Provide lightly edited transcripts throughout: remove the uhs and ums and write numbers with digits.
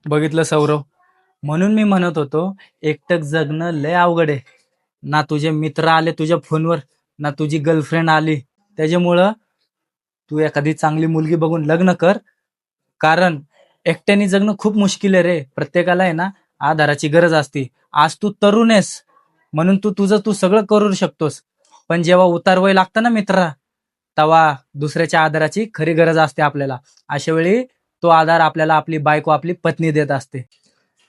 बघितलं सौरव, म्हणून मी म्हणत होतो एकटक जगणं लय अवघड आहे. ना तुझे मित्र आले तुझ्या फोनवर, ना तुझी गर्लफ्रेंड आली. त्याच्यामुळं तू एखादी चांगली मुलगी बघून लग्न कर. कारण एकट्याने जगणं खूप मुश्किल आहे रे. प्रत्येकाला आहे ना आधाराची गरज असते. आज तू तरुण आहेस म्हणून तू तुझं सगळं करू शकतोस. पण जेव्हा उतार वय लागतं ना मित्रा, तेव्हा दुसऱ्याच्या आधाराची खरी गरज असते आपल्याला. अशा वेळी तो आधार आपल्याला आपली बायको, आपली पत्नी देत असते.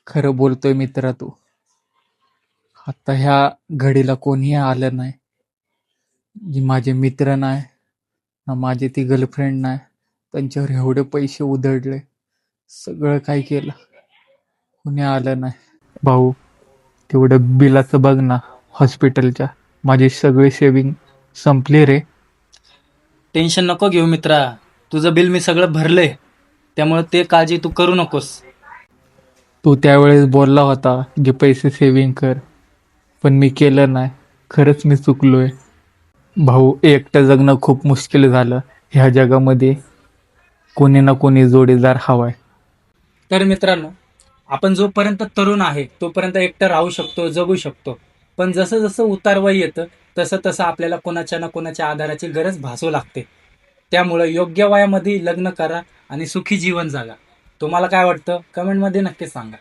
खरं बोलतोय मित्रा तू. आता ह्या घडीला कोणीही आलं नाही. जी माझे मित्र नाही, ना माझी ती गर्लफ्रेंड नाही. त्यांच्यावर एवढे पैसे उधळले, सगळं काय केलं, कोणी आलं नाही. भाऊ, तेवढं बिलाचं बघ ना हॉस्पिटलच्या. माझी सगळी सेविंग संपली रे. टेन्शन नको घेऊ मित्रा, तुझं बिल मी सगळं भरलंय. त्यामुळे ते काळजी तू करू नकोस. तू त्यावेळेस बोलला होता जे पैसे सेविंग कर, पण मी केलं नाही. खरंच मी चुकलोय. भाऊ, एकटं जगणं खूप मुश्किल झालं. ह्या जगामध्ये कोणी ना कोणी जोडीदार हवाय. तर मित्रांनो, आपण जोपर्यंत तरुण आहे तोपर्यंत एकटं राहू शकतो, जगू शकतो. पण जसं जसं उतार वय येतं तसं तसं आपल्याला कोणाच्या ना कोणाच्या आधाराची गरज भासू लागते. त्यामुळे योग्य वयामध्ये लग्न करा आणि सुखी जीवन जगा. तुम्हाला काय वाटतं कमेंटमध्ये नक्की सांगा.